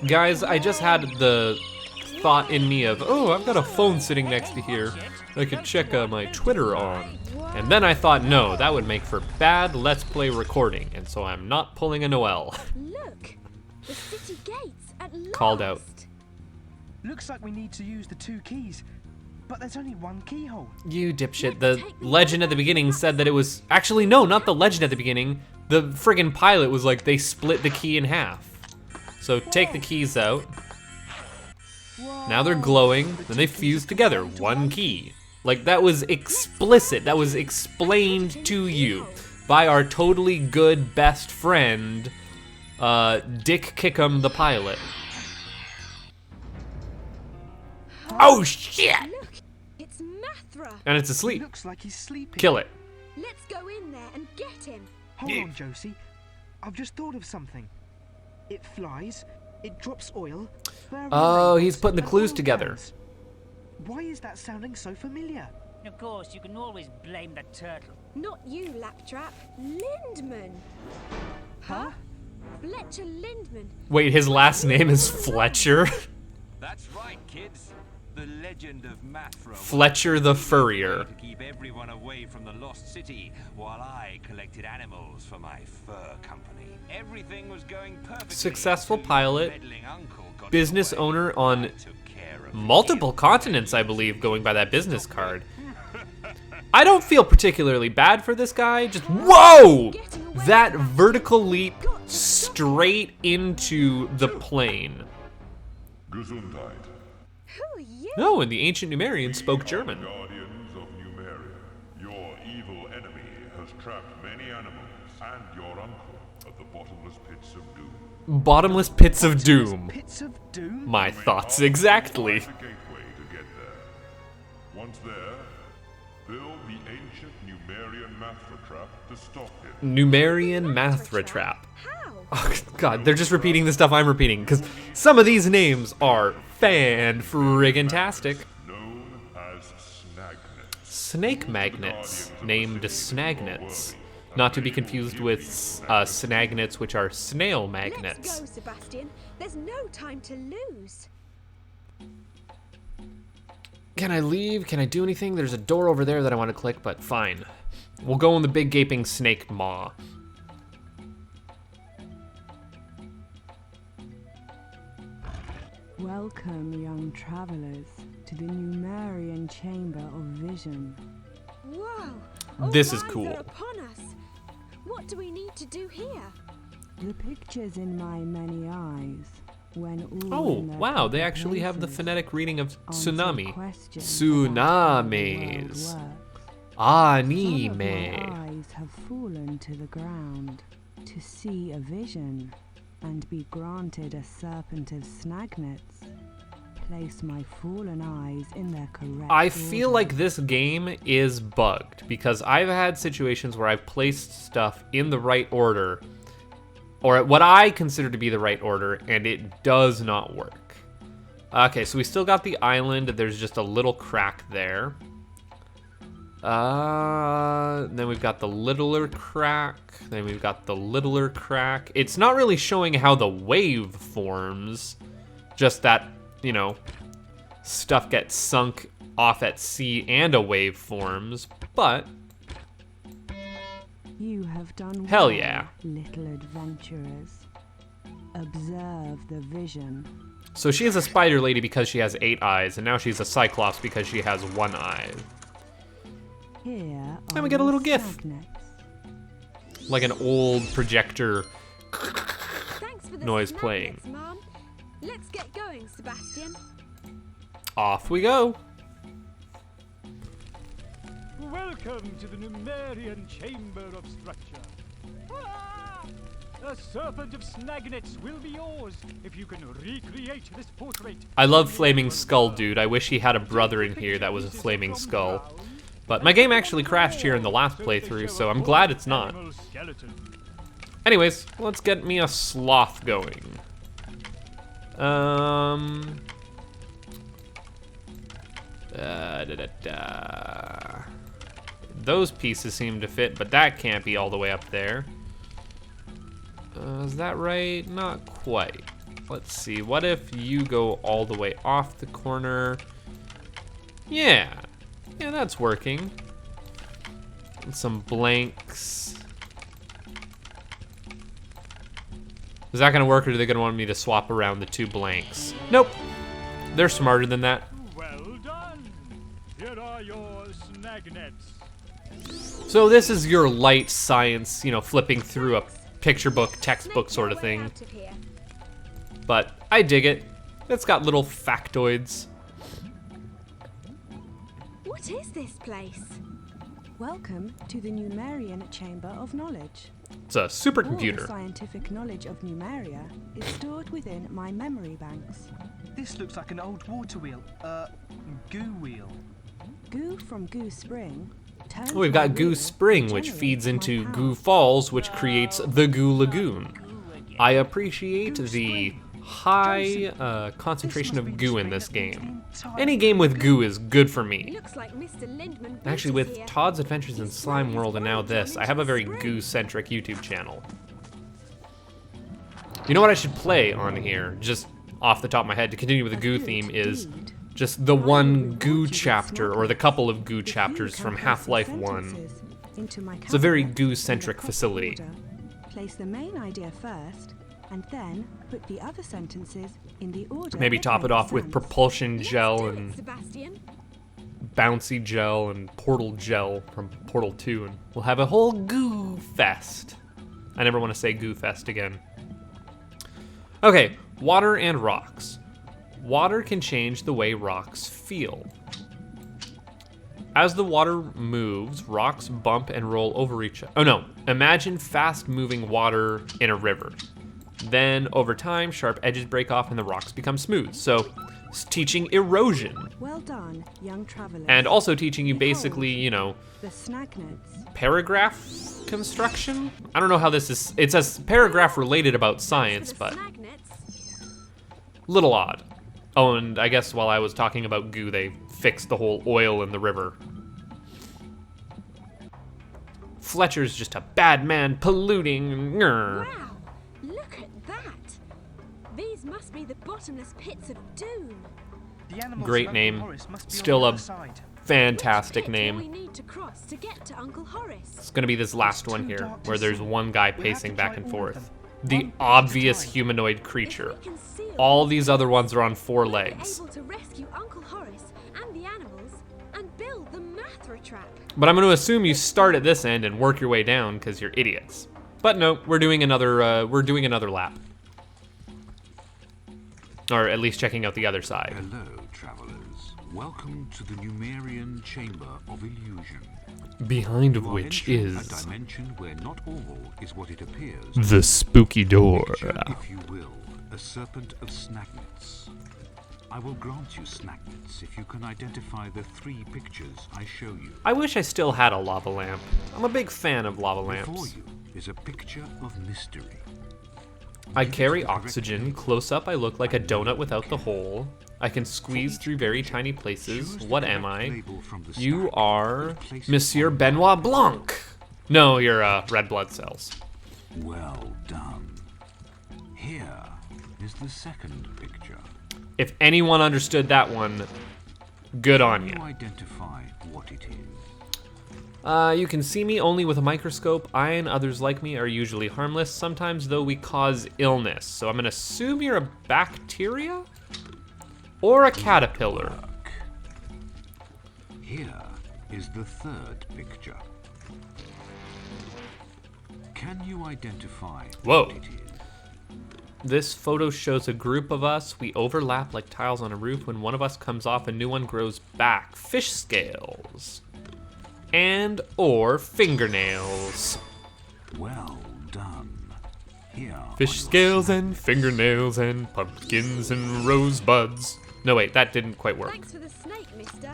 Guys, I just had the thought in me of, oh, I've got a phone sitting next to here I could check my Twitter on. And then I thought, no, that would make for bad Let's Play recording, and so I'm not pulling a Noel. Look, the city gates at last. Called out. Looks like we need to use the 2 keys, but there's only 1 keyhole. You dipshit. The legend at the beginning said that it was... Actually, no, not the legend at the beginning. The friggin' pilot was like, they split the key in half. So take the keys out. Now they're glowing, then they fuse together. 1 key. Like, that was explicit. That was explained to you by our totally good best friend, Dick Kickham the pilot. Oh shit! Look, it's Mathra. And it's asleep. Looks like he's sleeping. Kill it. Let's go in there and get him. Hold on, Josie. I've just thought of something. It flies, it drops oil. Oh, he's putting the clues together. Why is that sounding so familiar? Of course, you can always blame the turtle. Not you, Laptrap. Lindman. Huh? Fletcher Lindman. Wait, his last name is Fletcher? That's right, kids. The legend of Mathra. Fletcher the Furrier. To keep everyone away from the lost city while I collected animals for my fur company. Everything was going perfectly. Successful until pilot, your meddling uncle got business away. owner on I took care of multiple him. continents, I believe, going by that business card. I don't feel particularly bad for this guy. Just, whoa! That vertical leap straight into the plane. Gesundheit. Who are you? No, and the ancient Numerians spoke German. Guardians of Numeria, your evil enemy has trapped many animals and your uncle at the bottomless pits of doom. Bottomless pits of doom. Pits of doom? My thoughts exactly. Find the gateway to get there. Once there, build the ancient Numerian Mathra trap to stop him. Numerian Mathra trap. How? Oh, God, they're just repeating the stuff I'm repeating, because some of these names are fan-friggin-tastic. Known as Snagnets. Snake magnets, named Snagnets. Not to be confused with Snagnets, which are snail magnets. Let's go, Sebastian. There's no time to lose. Can I leave? Can I do anything? There's a door over there that I want to click, but fine. We'll go in the big gaping snake maw. Welcome, young travelers, to the Numerian Chamber of Vision. Whoa! This is All eyes cool. are upon us. What do we need to do here? The pictures in my many eyes, when all Oh, in their wow, they proper actually have the places, phonetic reading of answer tsunami. questions about how the Tsunamis. world works. Some of my Anime. eyes have fallen to the ground to see a vision and be granted a serpent of snagnets. Place my fallen eyes in their correct I feel order. like this game is bugged because I've had situations where I've placed stuff in the right order, or what I consider to be the right order, and it does not work. Okay, so we still got the island. There's just a little crack there. Then we've got the littler crack. Then we've got the littler crack. It's not really showing how the wave forms, just that, you know, stuff gets sunk off at sea and a wave forms, but You have done Hell well, yeah. little adventurers. Observe the vision. so she is a spider lady because she has 8 eyes, and now she's a cyclops because she has 1 eye. Here And we are get a little your gif. snagnets. Like an old projector. Thanks for the Noise snagnets, playing. Mom. Let's get going, Sebastian. Off we go. Welcome to the Numerian Chamber of Structure. Ah! A serpent of snagnets will be yours if you can recreate this portrait. I love Flaming Skull, dude. I wish he had a brother in here that was a Flaming Skull. But my game actually crashed here in the last playthrough, so I'm glad it's not. Anyways, let's get me a sloth going. Those pieces seem to fit, but that can't be all the way up there. Is that right? Not quite. let's see. What if you go all the way off the corner? Yeah, that's working. And some blanks. Is that gonna work, or are they gonna want me to swap around the 2 blanks? Nope, they're smarter than that. Well done. Here are your snag nets. So this is your light science, flipping through a picture book, textbook sort of thing. Out of here. But I dig it. It's got little factoids. What is this place? Welcome to the Numerian Chamber of Knowledge. It's a All the supercomputer. scientific knowledge of Numeria is stored within my memory banks. This looks like an old water wheel. Goo wheel. Goo from Goo Spring turns We've my got Goo wheel, Spring, which generates feeds my into power. Goo Falls, which creates the Goo Lagoon. I appreciate the high concentration of goo in this game. Any game with goo is good for me. Looks like Mr. Lindman. Actually, Boots is with here. Todd's Adventures in He's Slime thrown World his and now world this, down I have a into very the spring. goo-centric YouTube channel. You know what I should play on here, just off the top of my head, to continue with the goo theme, is just the one goo chapter, or the couple of goo chapters from Half-Life 1. It's a very goo-centric facility. Place the main idea first, and then put the other sentences in the order. Maybe that top it makes off with sense. propulsion Let's gel do and it, Sebastian. bouncy gel and portal gel from Portal 2, and we'll have a whole goo fest. I never want to say goo fest again. Okay, water and rocks. Water can change the way rocks feel. As the water moves, rocks bump and roll over each other. Oh no, imagine fast-moving water in a river. Then, over time, sharp edges break off and the rocks become smooth. So, it's teaching erosion. Well done, young travelers. And also teaching you basically, the snagnets. paragraph construction? I don't know how this is. It's a paragraph related about science, For the but snagnets. little odd. Oh, and I guess while I was talking about goo, they fixed the whole oil in the river. Fletcher's just a bad man polluting. Grr. Wow, look at that. These must be the bottomless pits of doom. The animals Great of Uncle name. Horace must be Still on a the other side. fantastic Which pit will name. we need to cross to get to Uncle Horace? It's gonna be this last one here, dark to where there's see. one guy We'll have pacing to back try and all of forth. them. The One piece at a obvious time. humanoid creature. If we can seal All these other ones are on 4 we'll be legs. able to rescue Uncle Horace and the animals and build the Mathra trap. But I'm gonna assume you start at this end and work your way down because you're idiots. But no, we're doing another lap. Or at least checking out the other side. Hello, travelers. Welcome to the Numerian Chamber of Illusion. Behind of You are which entering is a dimension where not all is what it appears. the spooky door. Picture, if you will, a serpent of snagnets. I will grant you snagnets if you can identify the 3 pictures I show you. I wish I still had a lava lamp. I'm a big fan of lava Before lamps. you is a picture of mystery. I carry oxygen. Close up, I look like a donut without the hole. I can squeeze through very tiny places. What am I? You are Monsieur Benoit Blanc. No, you're red blood cells. Well done. Here is the second picture. If anyone understood that one, good on Can you you. identify what it is? You can see me only with a microscope. I and others like me are usually harmless. Sometimes, though, we cause illness. So I'm gonna assume you're a bacteria? Or a caterpillar. Work. Here is the third picture. Can you identify Whoa. what it is? This photo shows a group of us. We overlap like tiles on a roof. When one of us comes off, a new one grows back. Fish scales. And or fingernails. Well done. Here are Fish your scales and fingernails and pumpkins and rosebuds. No, wait, that didn't quite work. Thanks for the snake, mister.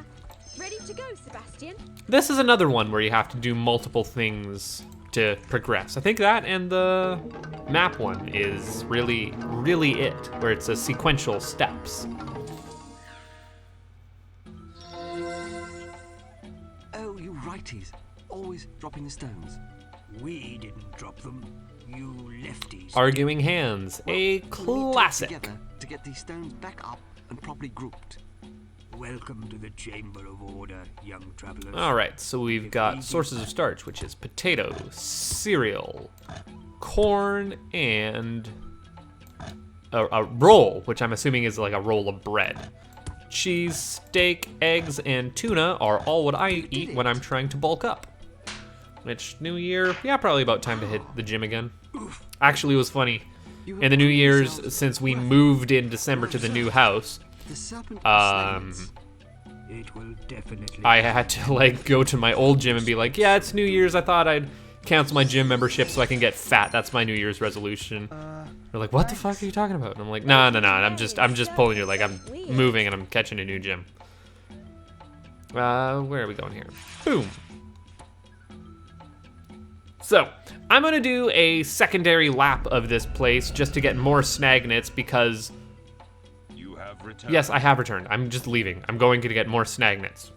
Ready to go, Sebastian? This is another one where you have to do multiple things to progress. I think that and the map one is really it, where it's a sequential steps. Oh, you righties. Always dropping the stones. We didn't drop them. You lefties. Arguing hands, a classic. Together to get these stones back up and properly grouped. Welcome to the Chamber of Order, young travelers. All right, so we've got sources of starch, which is potatoes, cereal, corn, and a roll, which I'm assuming is like a roll of bread. Cheese, steak, eggs, and tuna are all what I eat when I'm trying to bulk up. Which, New Year, yeah, probably about time to hit the gym again. Actually, it was funny. In the New Year's, since we moved in December to the new house, It will definitely. I had to like go to my old gym and be like, yeah, it's New Year's. I thought I'd cancel my gym membership so I can get fat. That's my New Year's resolution. They're like, what the fuck are you talking about? And I'm like, nah. I'm just pulling you. Like, I'm moving and I'm catching a new gym. Where are we going here? Boom. So, I'm gonna do a secondary lap of this place just to get more snagnets because... Yes, I have returned. I'm just leaving. I'm going to get more snagnets.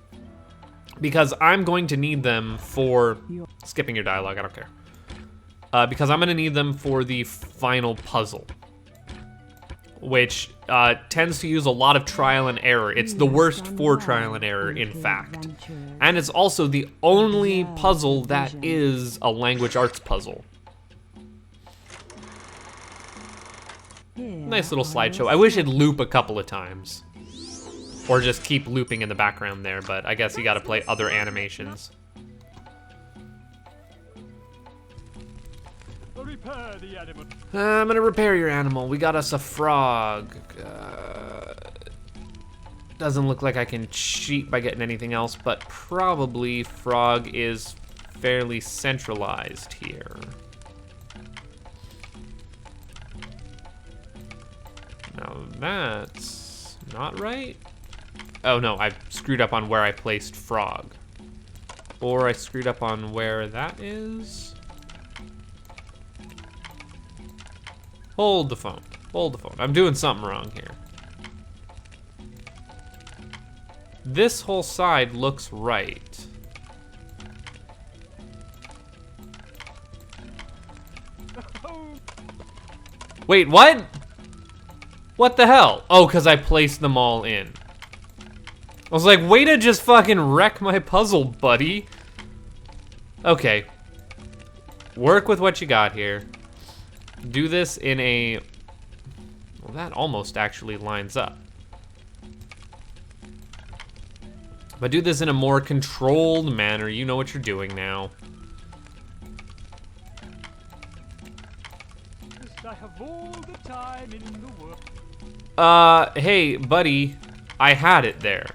Because I'm going to need them for... Skipping your dialogue, I don't care. Because I'm going to need them for the final puzzle. Which tends to use a lot of trial and error. It's the worst for trial and error, in fact. And it's also the only puzzle that is a language arts puzzle. Nice little slideshow. I wish it'd loop a couple of times. Or just keep looping in the background there, but I guess you gotta play other animations. Repair the animal. I'm gonna repair your animal. We got us a frog. Doesn't look like I can cheat by getting anything else, but probably frog is fairly centralized here. Now that's not right. Oh no, I screwed up on where I placed frog. Or I screwed up on where that is. Hold the phone. Hold the phone. I'm doing something wrong here. This whole side looks right. Wait, what? What the hell? Oh, because I placed them all in. I was like, way to just fucking wreck my puzzle, buddy. Okay. Work with what you got here. Do this in a... Well, that almost actually lines up. But do this in a more controlled manner. You know what you're doing now. I have all the time in the world. Hey, buddy. I had it there.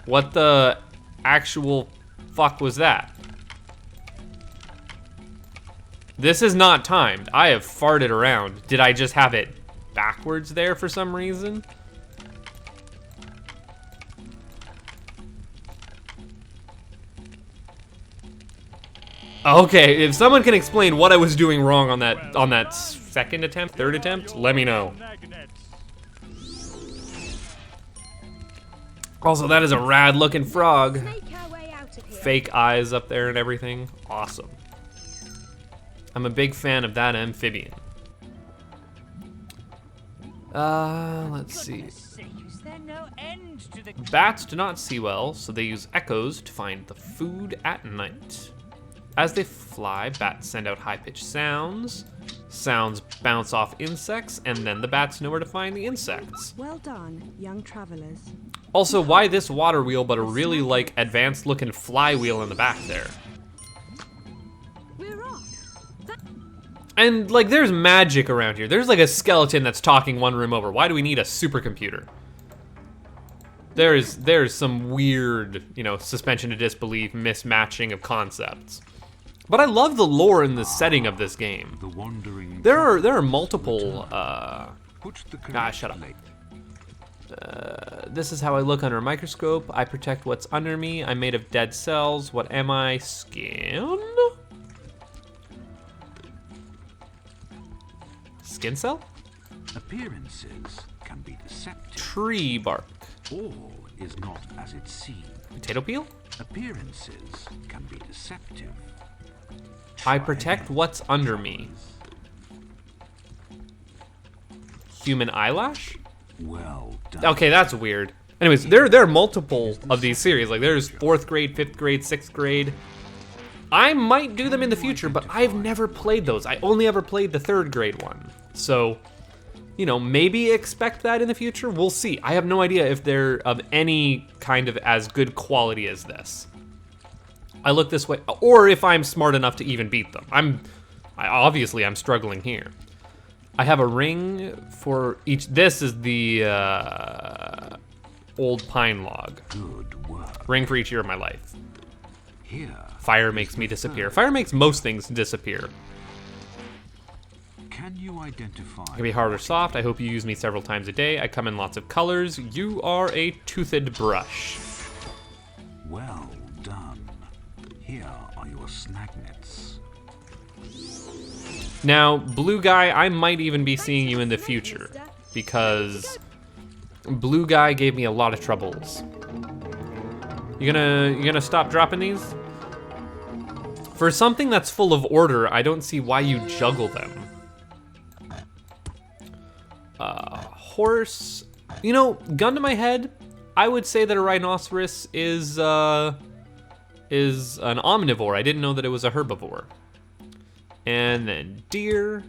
What the actual fuck was that? This is not timed. I have farted around. Did I just have it backwards there for some reason? Okay, if someone can explain what I was doing wrong on that second attempt, third attempt, let me know. Also, that is a rad looking frog. Fake eyes up there and everything. Awesome. I'm a big fan of that amphibian. Let's see. Bats do not see well, so they use echoes to find the food at night. As they fly, bats send out high-pitched sounds. Sounds bounce off insects, and then the bats know where to find the insects. Well done, young travelers. Also, why this water wheel but a really, like, advanced-looking flywheel in the back there? We're off. And, like, there's magic around here. There's, like, a skeleton that's talking one room over. Why do we need a supercomputer? There's some weird, you know, suspension of disbelief, mismatching of concepts. But I love the lore and the setting of this game. The wandering There are multiple, shut up. This is how I look under a microscope. I protect what's under me. I'm made of dead cells. What am I? Skin? Skin cell? Appearances can be deceptive. Tree bark. All is not as it seems. Potato peel? Appearances can be deceptive. I protect what's under me. Human eyelash? Well done. Okay, that's weird. Anyways, there are multiple of these series. Like there's 4th grade, 5th grade, 6th grade. I might do them in the future, but I've never played those. I only ever played the 3rd grade one. So, you know, maybe expect that in the future. We'll see. I have no idea if they're of any kind of as good quality as this. I look this way, or if I'm smart enough to even beat them. Obviously I'm struggling here. I have a ring for each. This is the old pine log. Good work. Ring for each year of my life. Here. Fire makes me disappear. Fire makes most things disappear. Can you identify? It can be hard or soft. I hope you use me several times a day. I come in lots of colors. You are a toothed brush. Well done. Here are your snagnets. Now, blue guy, I might even be seeing you in the future because blue guy gave me a lot of troubles. You gonna stop dropping these? For something that's full of order, I don't see why you juggle them. Horse, you know, gun to my head, I would say that a rhinoceros is an omnivore. I didn't know that it was a herbivore. And then deer,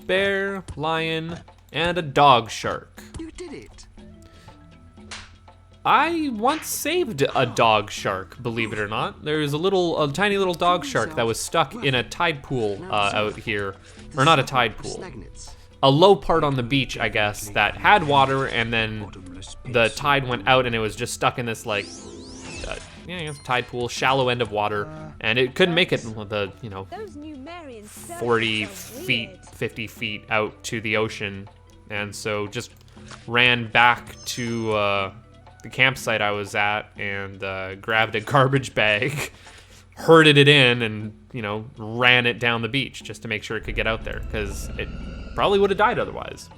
bear, lion, and a dog shark. You did it. I once saved a dog shark, believe it or not. There's a tiny little dog shark that was stuck in a tide pool out here. Or not a tide pool. A low part on the beach, I guess, that had water, and then the tide went out and it was just stuck in this, like, I guess tide pool, shallow end of water, and it couldn't make it the, 40 feet, 50 feet out to the ocean, and so just ran back to the campsite I was at and grabbed a garbage bag, herded it in, and, ran it down the beach just to make sure it could get out there, because it probably would have died otherwise.